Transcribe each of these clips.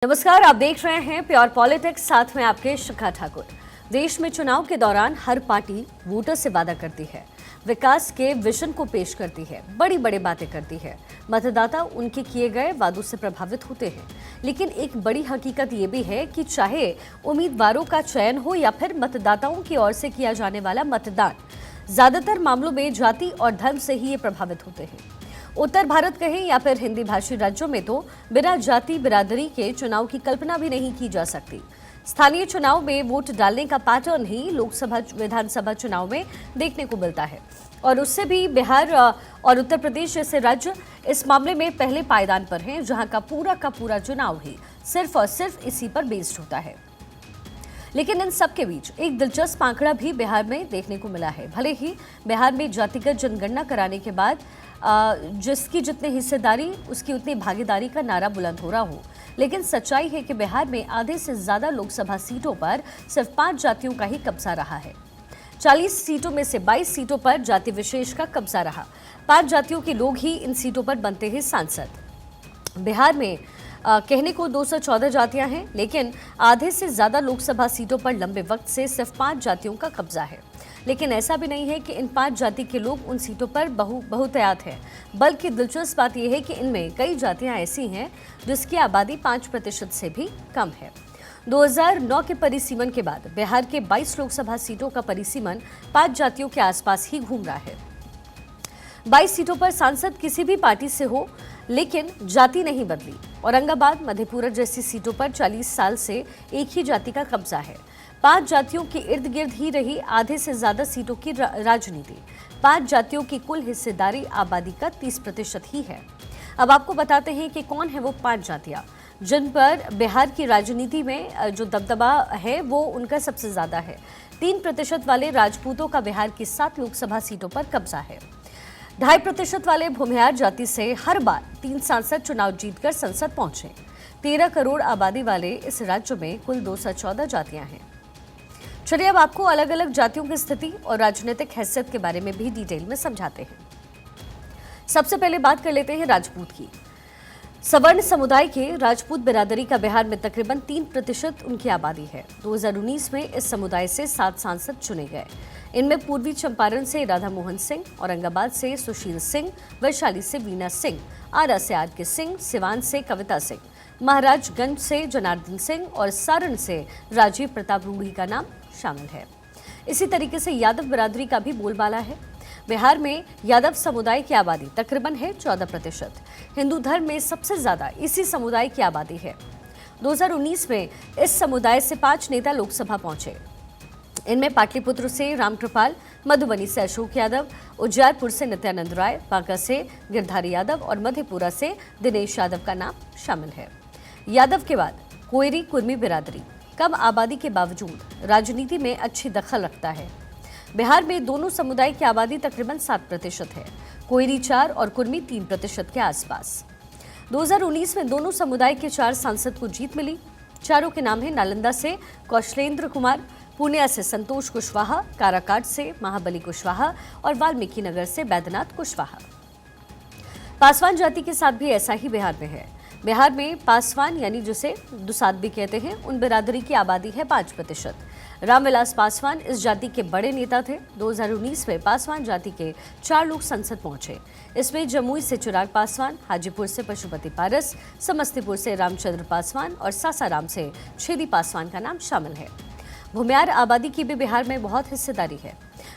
नमस्कार, आप देख रहे हैं प्योर पॉलिटिक्स, साथ में आपके शिखा ठाकुर। देश में चुनाव के दौरान हर पार्टी वोटर से वादा करती है, विकास के विजन को पेश करती है, बड़ी बड़ी बातें करती है। मतदाता उनके किए गए वादों से प्रभावित होते हैं। लेकिन एक बड़ी हकीकत ये भी है कि चाहे उम्मीदवारों का चयन हो या फिर मतदाताओं की ओर से किया जाने वाला मतदान, ज्यादातर मामलों में जाति और धर्म से ही ये प्रभावित होते हैं। उत्तर भारत कहें या फिर हिंदी भाषी राज्यों में तो बिना जाति बिरादरी के चुनाव की कल्पना भी नहीं की जा सकती। स्थानीय चुनाव में वोट डालने का पैटर्न ही लोकसभा विधानसभा चुनाव में देखने को मिलता है, और उससे भी बिहार और उत्तर प्रदेश जैसे राज्य इस मामले में पहले पायदान पर हैं, जहां का पूरा चुनाव ही सिर्फ और सिर्फ इसी पर बेस्ड होता है। लेकिन इन सब के बीच एक दिलचस्प आंकड़ा भी बिहार में देखने को मिला है। भले ही बिहार में जातिगत जनगणना कराने के बाद जिसकी जितनी हिस्सेदारी उसकी उतनी भागीदारी का नारा बुलंद हो रहा हो, लेकिन सच्चाई है कि बिहार में आधे से ज्यादा लोकसभा सीटों पर सिर्फ 5 जातियों का ही कब्जा रहा है। 40 सीटों में से 22 सीटों पर जाति विशेष का कब्जा रहा। 5 जातियों के लोग ही इन सीटों पर बनते हैं सांसद। बिहार में कहने को 214 जातियां हैं, लेकिन आधे से ज्यादा लोकसभा सीटों पर लंबे वक्त से सिर्फ 5 जातियों का कब्जा है। लेकिन ऐसा भी नहीं है कि इन 5 जाति के लोग उन सीटों पर बहुतायत है, बल्कि दिलचस्प बात यह है कि इनमें कई जातियां ऐसी हैं जिसकी आबादी 5% से भी कम है। 2009 के परिसीमन के बाद बिहार के 22 लोकसभा सीटों का परिसीमन 5 जातियों के आसपास ही घूम रहा है। 22 सीटों पर सांसद किसी भी पार्टी से हो, लेकिन जाति नहीं बदली। औरंगाबाद, मधेपुरा जैसी सीटों पर 40 साल से एक ही जाति का कब्जा है। 5 जातियों के इर्द गिर्द ही रही आधे से ज्यादा सीटों की राजनीति। 5 जातियों की कुल हिस्सेदारी आबादी का 30% ही है। अब आपको बताते हैं कि कौन है वो 5 जातियां जिन पर बिहार की राजनीति में जो दबदबा है वो उनका सबसे ज्यादा है। 3% वाले राजपूतों का बिहार की 7 लोकसभा सीटों पर कब्जा है। 2.5% वाले भूमिहार जाति से हर बार 3 सांसद चुनाव जीतकर संसद पहुंचे। 13 करोड़ आबादी वाले इस राज्य में कुल 214 जातियां हैं। चलिए अब आपको अलग अलग जातियों की स्थिति और राजनीतिक हैसियत के बारे में भी डिटेल में समझाते हैं। सबसे पहले बात कर लेते हैं राजपूत की। सवर्ण समुदाय के राजपूत बिरादरी का बिहार में तकरीबन 3% उनकी आबादी है। 2019 में इस समुदाय से 7 सांसद चुने गए। इनमें पूर्वी चंपारण से राधा मोहन सिंह, औरंगाबाद से सुशील सिंह, वैशाली से वीना सिंह, आरा से आर के सिंह, सिवान से कविता सिंह, महाराजगंज से जनार्दन सिंह और सारण से राजीव प्रताप रूढ़ी का नाम शामिल है। इसी तरीके से यादव बिरादरी का भी बोलबाला है। बिहार में यादव समुदाय की आबादी तकरीबन है 14%। हिंदू धर्म में सबसे ज्यादा इसी समुदाय की आबादी है। 2019 में इस समुदाय से 5 नेता लोकसभा पहुंचे। इनमें पाटलिपुत्र से रामकृपाल, मधुबनी से अशोक यादव, उज्जैरपुर से नित्यानंद राय, बांका से गिरधारी यादव और मधेपुरा से दिनेश यादव का नाम शामिल है। यादव के बाद कोयरी कुर्मी बिरादरी कम आबादी के बावजूद राजनीति में अच्छी दखल रखता है। बिहार में दोनों समुदाय की आबादी तकरीबन 7% है। कोयरी 4 और कुर्मी 3% के आसपास। 2019 में दोनों समुदाय के 4 सांसद को जीत मिली। चारों के नाम है नालंदा से कौशलेंद्र कुमार, पूर्णिया से संतोष कुशवाहा, काराकाट से महाबली कुशवाहा और वाल्मीकि नगर से बैद्यनाथ कुशवाहा। पासवान जाति के साथ भी ऐसा ही बिहार में है। बिहार में पासवान यानी जिसे दुसाद भी कहते हैं, उन बिरादरी की आबादी है 5%। रामविलास पासवान इस जाति के बड़े नेता थे। 2019 में पासवान जाति के 4 लोग संसद पहुंचे। इसमें जमुई से चिराग पासवान, हाजीपुर से पशुपति पारस, समस्तीपुर से रामचंद्र पासवान और सासाराम से छेदी पासवान का नाम शामिल है। भूमिहार आबादी की भी बिहार में बहुत हिस्सेदारी है।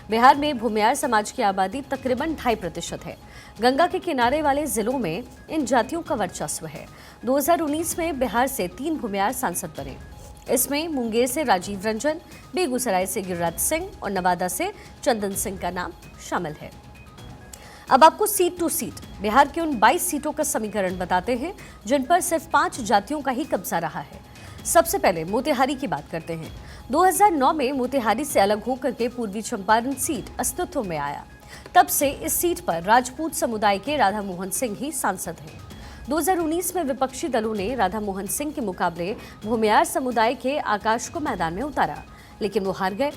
बिहार में भूमिहार समाज की आबादी तकरीबन 2.5% है। गंगा के किनारे वाले जिलों में इन जातियों का वर्चस्व है। 2019 में बिहार से 3 भूमिहार सांसद बने। इसमें मुंगेर से राजीव रंजन, बेगूसराय से गिरिराज सिंह और नवादा से चंदन सिंह का नाम शामिल है। अब आपको सीट टू सीट बिहार के उन 22 सीटों का समीकरण बताते हैं जिन पर सिर्फ 5 जातियों का ही कब्जा रहा है। सबसे पहले मोतिहारी की बात करते हैं। 2009 में मोतिहारी से अलग होकर के पूर्वी चंपारण सीट अस्तित्व में आया। तब से इस सीट पर राजपूत समुदाय के राधा मोहन सिंह ही सांसद हैं। 2019 में विपक्षी दलों ने राधा मोहन सिंह के मुकाबले भूमिहार समुदाय के आकाश को मैदान में उतारा, लेकिन वो हार गए।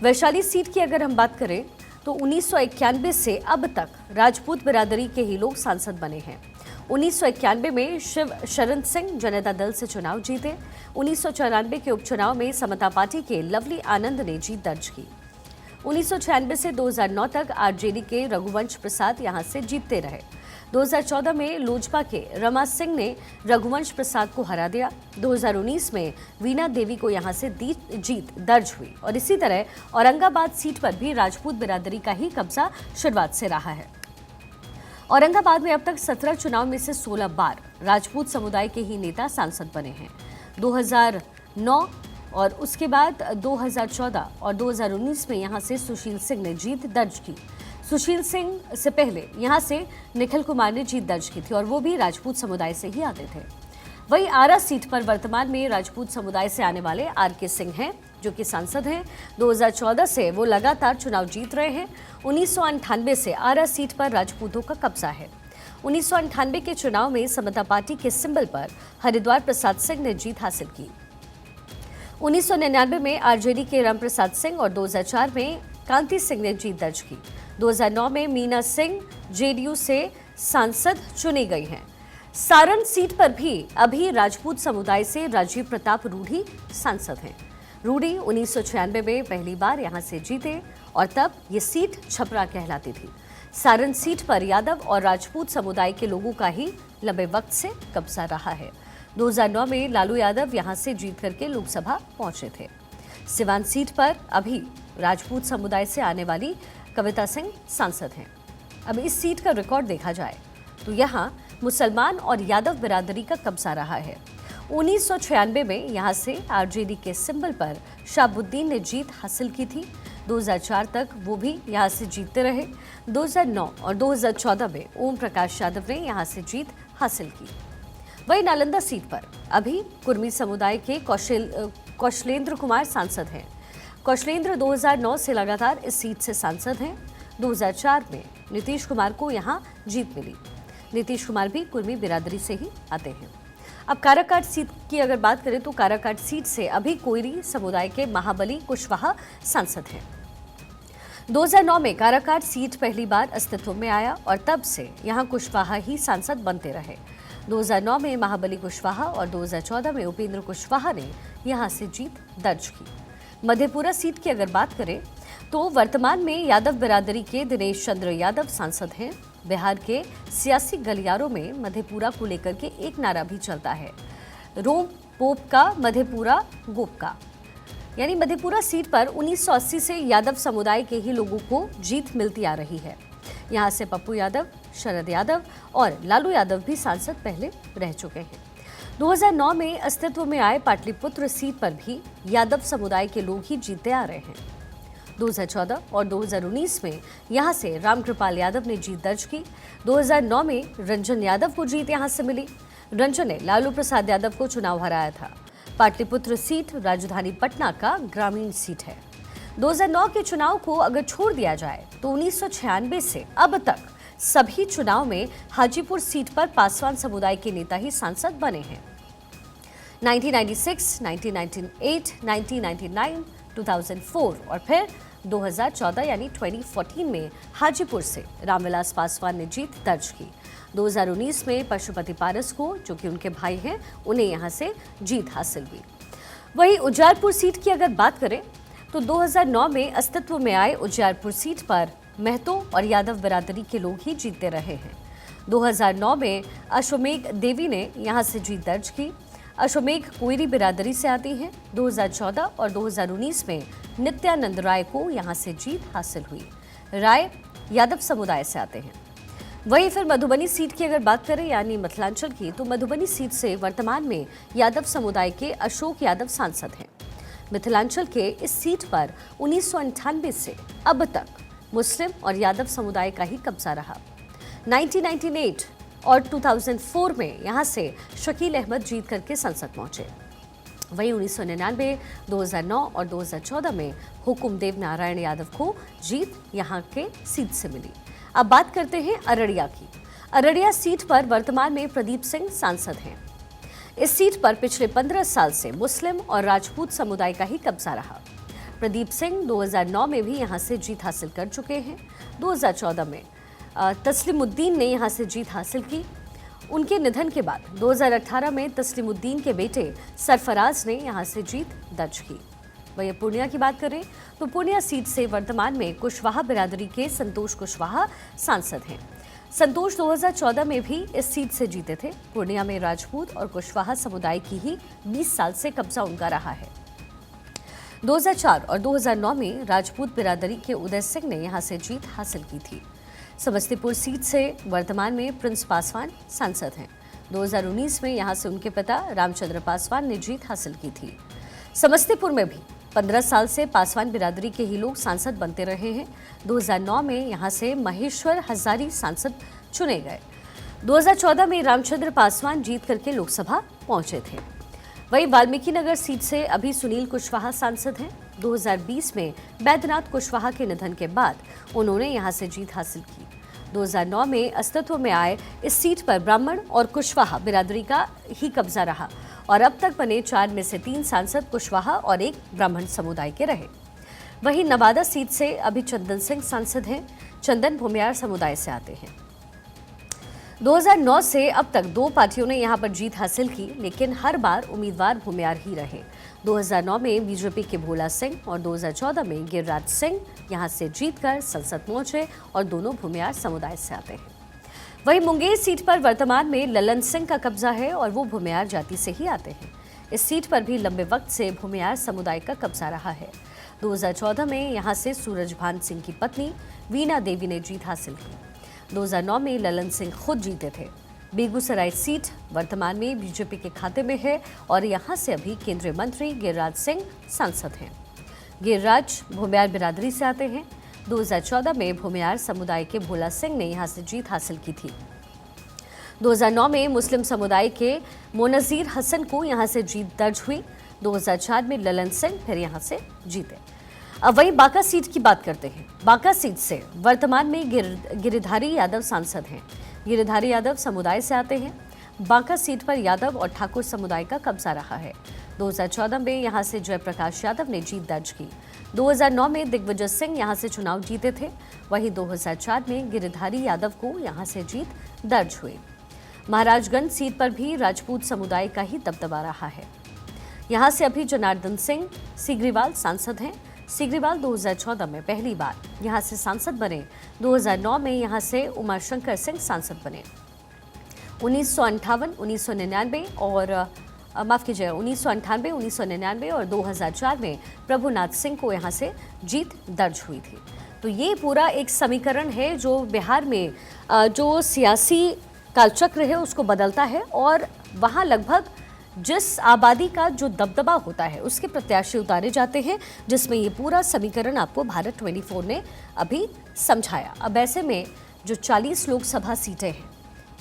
वैशाली सीट की अगर हम बात करें तो 1991 से अब तक राजपूत बिरादरी के ही लोग सांसद बने हैं। 1991 में शिव शरण सिंह जनता दल से चुनाव जीते। 1994 के उपचुनाव में समता पार्टी के लवली आनंद ने जीत दर्ज की। 1996 से 2009 तक आरजेडी के रघुवंश प्रसाद यहां से जीतते रहे। 2014 में लोजपा के रमा सिंह ने रघुवंश प्रसाद को हरा दिया। 2019 में वीणा देवी को यहां से जीत दर्ज हुई और इसी तरह औरंगाबाद सीट पर भी राजपूत बिरादरी का ही कब्जा शुरुआत से रहा है। औरंगाबाद में अब तक 17 चुनाव में से 16 बार राजपूत समुदाय के ही नेता सांसद बने हैं। 2009 और उसके बाद 2014 और 2019 में यहां से सुशील सिंह ने जीत दर्ज की। सुशील सिंह से पहले यहां से निखिल कुमार ने जीत दर्ज की थी और वो भी राजपूत समुदाय से ही आते थे। वहीं आरा सीट पर वर्तमान में राजपूत समुदाय से आने वाले आर.के. सिंह हैं, जो कि सांसद हैं। 2014 से वो लगातार चुनाव जीत रहे हैं। 1998 से आरा सीट पर राजपूतों का कब्जा है। 1998 के चुनाव में समता पार्टी के सिंबल पर हरिद्वार प्रसाद सिंह ने जीत हासिल की। 1999 में आरजेडी के राम प्रसाद सिंह और 2004 में कांति सिंह ने जीत दर्ज की। 2009 में मीना सिंह जेडीयू से सांसद चुनी गई हैं। सारण सीट पर भी अभी राजपूत समुदाय से राजीव प्रताप रूढ़ी सांसद हैं। रूढ़ी 1996 में पहली बार यहां से जीते और तब ये सीट छपरा कहलाती थी। सारण सीट पर यादव और राजपूत समुदाय के लोगों का ही लंबे वक्त से कब्जा रहा है। 2009 में लालू यादव यहां से जीत करके लोकसभा पहुंचे थे। सिवान सीट पर अभी राजपूत समुदाय से आने वाली कविता सिंह सांसद हैं। अब इस सीट का रिकॉर्ड देखा जाए तो यहां मुसलमान और यादव बिरादरी का कब्जा रहा है। 1996 में यहां से आरजेडी के सिंबल पर शाहबुद्दीन ने जीत हासिल की थी। 2004 तक वो भी यहां से जीतते रहे। 2009 और 2014 में ओम प्रकाश यादव ने यहां से जीत हासिल की। वहीं नालंदा सीट पर अभी कुर्मी समुदाय के कौशलेंद्र कुमार सांसद हैं। कौशलेंद्र 2009 से लगातार इस सीट से सांसद हैं। 2004 में नीतीश कुमार को यहां जीत मिली। नीतीश कुमार भी कुर्मी बिरादरी से ही आते हैं। अब काराकाट सीट की अगर बात करें तो काराकाट सीट से अभी कोयरी समुदाय के महाबली कुशवाहा सांसद हैं। 2009 में काराकाट सीट पहली बार अस्तित्व में आया और तब से यहां कुशवाहा ही सांसद बनते रहे। 2009 में महाबली कुशवाहा और 2014 में उपेंद्र कुशवाहा ने यहां से जीत दर्ज की। मधेपुरा सीट की अगर बात करें तो वर्तमान में यादव बिरादरी के दिनेश चंद्र यादव सांसद हैं। बिहार के सियासी गलियारों में मधेपुरा को लेकर के एक नारा भी चलता है, रोम पोप का मधेपुरा गोप का। यानी मधेपुरा सीट पर 1980 से यादव समुदाय के ही लोगों को जीत मिलती आ रही है। यहाँ से पप्पू यादव, शरद यादव और लालू यादव भी सांसद पहले रह चुके हैं। 2009 में अस्तित्व में आए पाटलिपुत्र सीट पर भी यादव समुदाय के लोग ही जीतते आ रहे हैं। 2014 और 2019 में यहां से रामकृपाल यादव ने जीत दर्ज की। 2009 में रंजन यादव को जीत यहां से मिली। रंजन ने लालू प्रसाद यादव को चुनाव हराया था। पाटलिपुत्र सीट राजधानी पटना का ग्रामीण सीट है। 2009 के चुनाव को अगर छोड़ दिया जाए तो 1996 से अब तक सभी चुनाव में हाजीपुर सीट पर पासवान समुदाय के नेता ही सांसद बने हैं। 1996, 1998, 1999, 2004 और फिर 2014 यानी 2014 में हाजीपुर से रामविलास पासवान ने जीत दर्ज की। 2019 में पशुपति पारस को, जो कि उनके भाई हैं, उन्हें यहां से जीत हासिल हुई। वहीं उज्जैरपुर सीट की अगर बात करें तो 2009 में अस्तित्व में आए उज्जैरपुर सीट पर महतो और यादव बिरादरी के लोग ही जीतते रहे हैं। 2009 में अश्वमेघ देवी ने यहां से जीत दर्ज की। अश्वमेघ कोयरी बिरादरी से आती हैं। 2014 और 2019 में नित्यानंद राय को यहां से जीत हासिल हुई। राय यादव समुदाय से आते हैं। वहीं फिर मधुबनी सीट की अगर बात करें यानी मिथिलांचल की, तो मधुबनी सीट से वर्तमान में यादव समुदाय के अशोक यादव सांसद हैं। मिथिलांचल के इस सीट पर 1998 से अब तक मुस्लिम और यादव समुदाय का ही कब्जा रहा। 1998 और 2004 में यहां से शकील अहमद जीत करके संसद पहुंचे। वहीं 1999, 2009 और 2014 में हुकुमदेव नारायण यादव को जीत यहां के सीट से मिली। अब बात करते हैं अररिया की। अररिया सीट पर वर्तमान में प्रदीप सिंह सांसद हैं। इस सीट पर पिछले 15 साल से मुस्लिम और राजपूत समुदाय का ही कब्जा रहा। प्रदीप सिंह 2009 में भी यहां से जीत हासिल कर चुके हैं। 2014 में तस्लीमुद्दीन ने यहां से जीत हासिल की उनके निधन के बाद 2018 में तस्लीमुद्दीन के बेटे सरफराज ने यहां से जीत दर्ज की। वहीं पूर्णिया की बात करें तो पूर्णिया सीट से वर्तमान में कुशवाहा बिरादरी के संतोष कुशवाहा सांसद हैं। संतोष 2014 में भी इस सीट से जीते थे। पूर्णिया में राजपूत और कुशवाहा समुदाय की ही 20 साल से कब्जा उनका रहा है। 2004 और 2009 में राजपूत बिरादरी के उदय सिंह ने यहां से जीत हासिल की थी। समस्तीपुर सीट से वर्तमान में प्रिंस पासवान सांसद हैं। 2019 में यहां से उनके पिता रामचंद्र पासवान ने जीत हासिल की थी। समस्तीपुर में भी 15 साल से पासवान बिरादरी के ही लोग सांसद बनते रहे हैं। 2009 में यहां से महेश्वर हजारी सांसद चुने गए। 2014 में रामचंद्र पासवान जीत करके लोकसभा पहुंचे थे। वहीं वाल्मीकि नगर सीट से अभी सुनील कुशवाहा सांसद हैं। 2020 में बैद्यनाथ कुशवाहा के निधन के बाद उन्होंने यहां से जीत हासिल की। 2009 में अस्तित्व में आए इस सीट पर ब्राह्मण और कुशवाहा बिरादरी का ही कब्जा रहा और अब तक बने 4 में से 3 सांसद कुशवाहा और 1 ब्राह्मण समुदाय के रहे। वहीं नवादा सीट से अभी चंदन सिंह सांसद हैं। चंदन भूमियार समुदाय से आते हैं। 2009 से अब तक 2 पार्टियों ने यहां पर जीत हासिल की, लेकिन हर बार उम्मीदवार भूमियार ही रहे। 2009 में बीजेपी के भोला सिंह और 2014 में गिरिराज सिंह यहां से जीतकर संसद पहुंचे और दोनों भूमियार समुदाय से आते हैं। वहीं मुंगेर सीट पर वर्तमान में ललन सिंह का कब्जा है और वो भूमियार जाति से ही आते हैं। इस सीट पर भी लंबे वक्त से भूमियार समुदाय का कब्जा रहा है। 2014 में यहां से सूरजभान सिंह की पत्नी वीणा देवी ने जीत हासिल की। 2009 में ललन सिंह खुद जीते थे। बेगूसराय सीट वर्तमान में बीजेपी के खाते में है और यहां से अभी केंद्रीय मंत्री गिरिराज सिंह सांसद हैं। गिरिराज भूमियार बिरादरी से आते हैं। 2014 में भूमियार समुदाय के भोला सिंह ने यहां से जीत हासिल की थी। 2009 में मुस्लिम समुदाय के मोनजीर हसन को यहां से जीत दर्ज हुई। 2004 में ललन सिंह फिर यहां से जीते। अब वहीं बांका सीट की बात करते हैं। बांका सीट से वर्तमान में गिरिधारी यादव सांसद हैं। गिरिधारी यादव समुदाय से आते हैं। बांका सीट पर यादव और ठाकुर समुदाय का कब्जा रहा है। 2014 में यहां से जयप्रकाश यादव ने जीत दर्ज की। 2009 में दिग्विजय सिंह यहां से चुनाव जीते थे। वहीं 2004 में गिरिधारी यादव को यहां से जीत दर्ज हुई। महाराजगंज सीट पर भी राजपूत समुदाय का ही दबदबा रहा है। यहां से अभी जनार्दन सिंह सीगरीवाल सांसद हैं। सीगरीवाल 2014 में पहली बार यहां से सांसद बने। 2009 में यहां से उमाशंकर सिंह सांसद बने। 1958, 1999 और 1999 और 2004 में प्रभुनाथ सिंह को यहां से जीत दर्ज हुई थी। तो ये पूरा एक समीकरण है जो बिहार में जो सियासी कालचक्र है उसको बदलता है और वहां लगभग जिस आबादी का जो दबदबा होता है उसके प्रत्याशी उतारे जाते हैं, जिसमें ये पूरा समीकरण आपको भारत 24 ने अभी समझाया। अब ऐसे में जो 40 लोकसभा सीटें हैं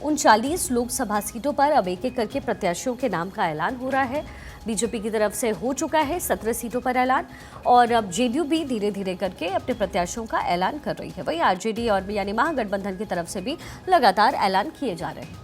उन 40 लोकसभा सीटों पर अब एक एक करके प्रत्याशियों के नाम का ऐलान हो रहा है। बीजेपी की तरफ से हो चुका है 17 सीटों पर ऐलान और अब जेडीयू भी धीरे धीरे करके अपने प्रत्याशियों का ऐलान कर रही है। वही आरजेडी और यानी महागठबंधन की तरफ से भी लगातार ऐलान किए जा रहे हैं।